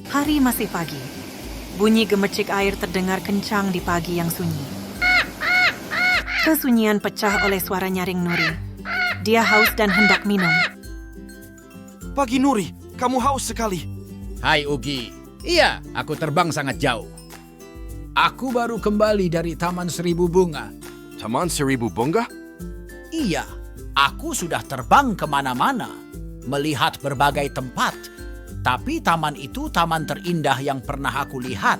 Hari masih pagi. Bunyi gemercik air terdengar kencang di pagi yang sunyi. Kesunyian pecah oleh suara nyaring Nuri. Dia haus dan hendak minum. Pagi Nuri, kamu haus sekali. Hai Ugi. Iya, aku terbang sangat jauh. Aku baru kembali dari Taman Seribu Bunga. Taman Seribu Bunga? Iya, aku sudah terbang kemana-mana, melihat berbagai tempat. Tapi taman itu taman terindah yang pernah aku lihat.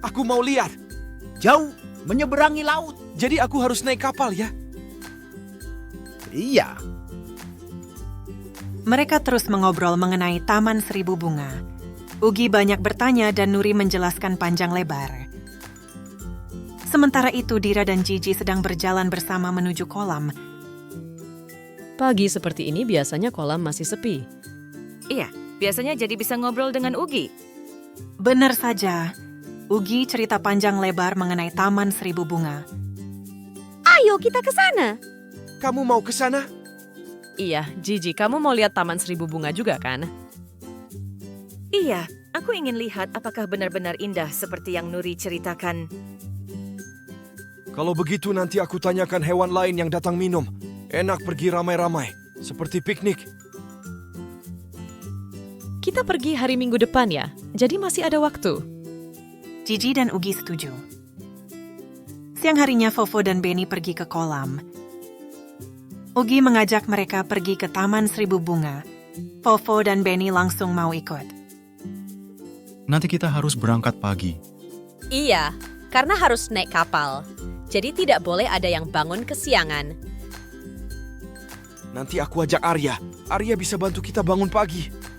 Aku mau lihat. Jauh, menyeberangi laut. Jadi aku harus naik kapal ya? Iya. Mereka terus mengobrol mengenai Taman Seribu Bunga. Ugi banyak bertanya dan Nuri menjelaskan panjang lebar. Sementara itu Dira dan Gigi sedang berjalan bersama menuju kolam. Pagi seperti ini biasanya kolam masih sepi. Iya, biasanya jadi bisa ngobrol dengan Ugi. Benar saja. Ugi cerita panjang lebar mengenai Taman Seribu Bunga. Ayo kita ke sana. Kamu mau ke sana? Iya, Gigi, kamu mau lihat Taman Seribu Bunga juga kan? Iya, aku ingin lihat apakah benar-benar indah seperti yang Nuri ceritakan. Kalau begitu nanti aku tanyakan hewan lain yang datang minum. Enak pergi ramai-ramai, seperti piknik. Kita pergi hari Minggu depan ya, jadi masih ada waktu. Gigi dan Ugi setuju. Siang harinya Fofo dan Benny pergi ke kolam. Ugi mengajak mereka pergi ke Taman Seribu Bunga. Fofo dan Benny langsung mau ikut. Nanti kita harus berangkat pagi. Iya, karena harus naik kapal. Jadi tidak boleh ada yang bangun kesiangan. Nanti aku ajak Arya. Arya bisa bantu kita bangun pagi.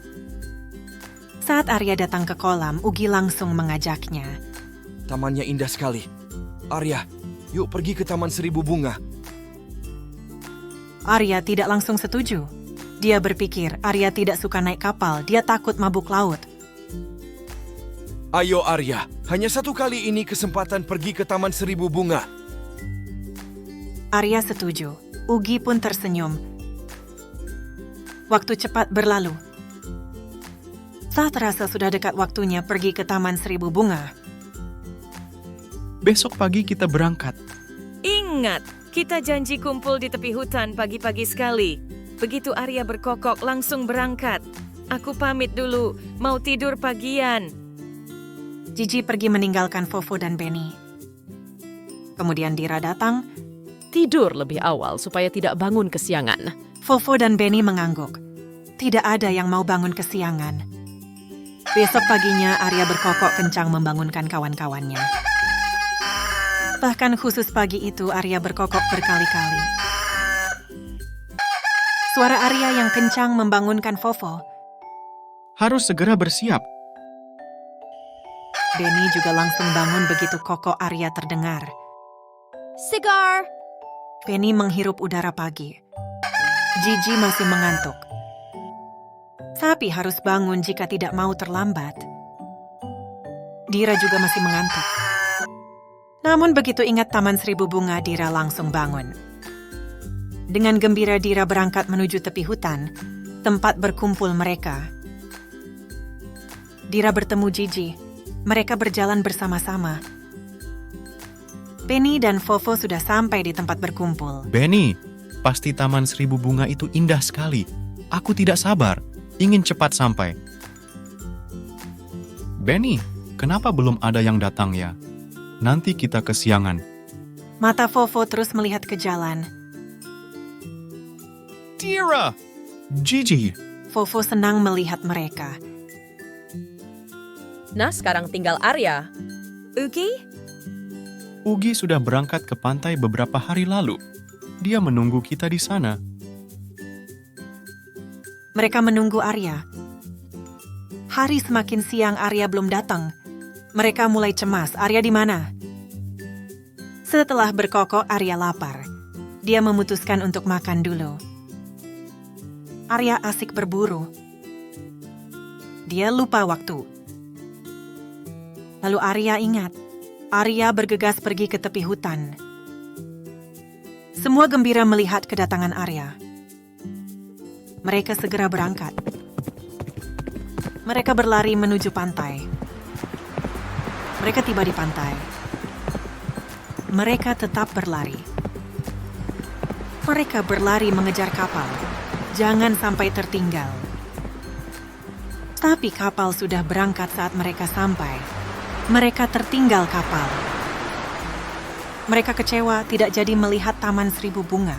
Saat Arya datang ke kolam, Ugi langsung mengajaknya. Tamannya indah sekali. Arya, yuk pergi ke Taman Seribu Bunga. Arya tidak langsung setuju. Dia berpikir Arya tidak suka naik kapal, dia takut mabuk laut. Ayo Arya, hanya satu kali ini kesempatan pergi ke Taman Seribu Bunga. Arya setuju. Ugi pun tersenyum. Waktu cepat berlalu. Saat terasa sudah dekat waktunya pergi ke Taman Seribu Bunga. Besok pagi kita berangkat. Ingat, kita janji kumpul di tepi hutan pagi-pagi sekali. Begitu Arya berkokok langsung berangkat. Aku pamit dulu, mau tidur pagian. Gigi pergi meninggalkan Fofo dan Benny. Kemudian Dira datang. Tidur lebih awal supaya tidak bangun kesiangan. Fofo dan Benny mengangguk. Tidak ada yang mau bangun kesiangan. Besok paginya Arya berkokok kencang membangunkan kawan-kawannya. Bahkan khusus pagi itu Arya berkokok berkali-kali. Suara Arya yang kencang membangunkan Fofo. Harus segera bersiap. Benny juga langsung bangun begitu kokok Arya terdengar. Sigar! Benny menghirup udara pagi. Gigi masih mengantuk. Tapi harus bangun jika tidak mau terlambat. Dira juga masih mengantuk. Namun begitu ingat Taman Seribu Bunga, Dira langsung bangun. Dengan gembira Dira berangkat menuju tepi hutan, tempat berkumpul mereka. Dira bertemu Gigi. Mereka berjalan bersama-sama. Benny dan Fofo sudah sampai di tempat berkumpul. Benny, pasti Taman Seribu Bunga itu indah sekali. Aku tidak sabar, ingin cepat sampai. Benny, kenapa belum ada yang datang ya? Nanti kita kesiangan. Mata Fofo terus melihat ke jalan. Dira! Gigi! Fofo senang melihat mereka. Nah, sekarang tinggal Arya. Ugi? Ugi sudah berangkat ke pantai beberapa hari lalu. Dia menunggu kita di sana. Mereka menunggu Arya. Hari semakin siang Arya belum datang. Mereka mulai cemas, Arya di mana? Setelah berkokok, Arya lapar. Dia memutuskan untuk makan dulu. Arya asik berburu. Dia lupa waktu. Lalu Arya ingat. Arya bergegas pergi ke tepi hutan. Semua gembira melihat kedatangan Arya. Mereka segera berangkat. Mereka berlari menuju pantai. Mereka tiba di pantai. Mereka tetap berlari. Mereka berlari mengejar kapal. Jangan sampai tertinggal. Tapi kapal sudah berangkat saat mereka sampai. Mereka tertinggal kapal. Mereka kecewa tidak jadi melihat Taman Seribu Bunga.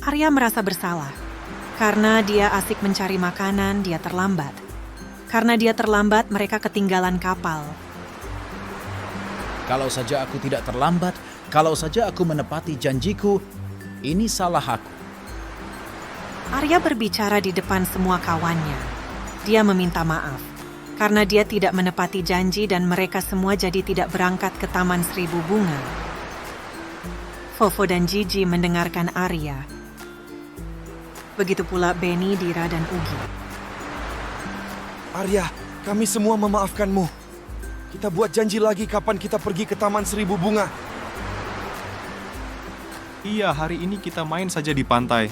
Arya merasa bersalah. Karena dia asik mencari makanan, dia terlambat. Karena dia terlambat, mereka ketinggalan kapal. Kalau saja aku tidak terlambat, kalau saja aku menepati janjiku, ini salah aku. Arya berbicara di depan semua kawannya. Dia meminta maaf. Karena dia tidak menepati janji dan mereka semua jadi tidak berangkat ke Taman Seribu Bunga. Fofo dan Gigi mendengarkan Arya. Begitu pula Benny, Dira, dan Ugi. Arya, kami semua memaafkanmu. Kita buat janji lagi kapan kita pergi ke Taman Seribu Bunga. Iya, hari ini kita main saja di pantai.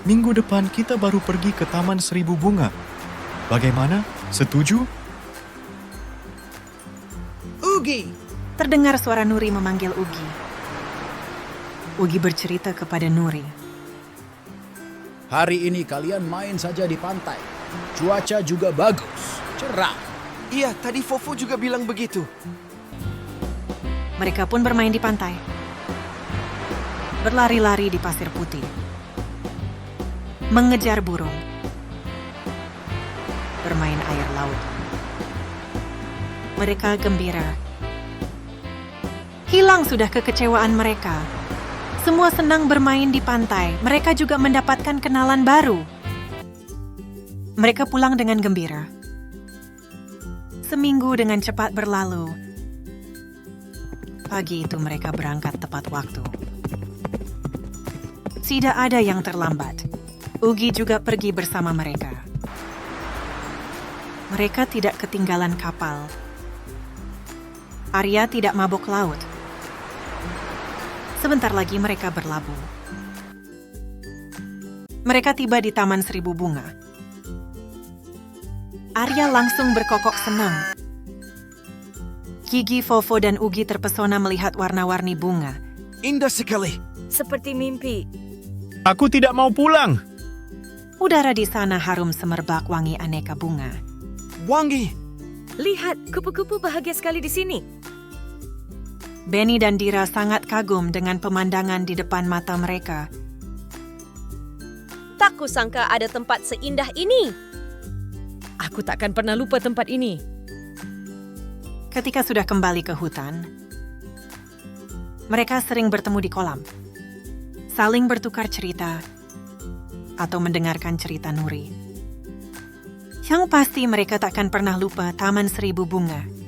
Minggu depan kita baru pergi ke Taman Seribu Bunga. Bagaimana? Setuju? Ugi! Terdengar suara Nuri memanggil Ugi. Ugi bercerita kepada Nuri. Hari ini kalian main saja di pantai. Cuaca juga bagus, cerah. Iya, tadi Fofo juga bilang begitu. Mereka pun bermain di pantai. Berlari-lari di pasir putih. Mengejar burung. Bermain air laut. Mereka gembira. Hilang sudah kekecewaan mereka. Semua senang bermain di pantai. Mereka juga mendapatkan kenalan baru. Mereka pulang dengan gembira. Seminggu dengan cepat berlalu. Pagi itu mereka berangkat tepat waktu. Tidak ada yang terlambat. Ugi juga pergi bersama mereka. Mereka tidak ketinggalan kapal. Arya tidak mabuk laut. Sebentar lagi mereka berlabuh. Mereka tiba di Taman Seribu Bunga. Arya langsung berkokok senang. Gigi, Fofo, dan Ugi terpesona melihat warna-warni bunga. Indah sekali. Seperti mimpi. Aku tidak mau pulang. Udara di sana harum semerbak wangi aneka bunga. Wangi. Lihat, kupu-kupu bahagia sekali di sini. Benny dan Dira sangat kagum dengan pemandangan di depan mata mereka. Tak kusangka ada tempat seindah ini. Aku takkan pernah lupa tempat ini. Ketika sudah kembali ke hutan, mereka sering bertemu di kolam, saling bertukar cerita, atau mendengarkan cerita Nuri. Yang pasti mereka takkan pernah lupa Taman Seribu Bunga.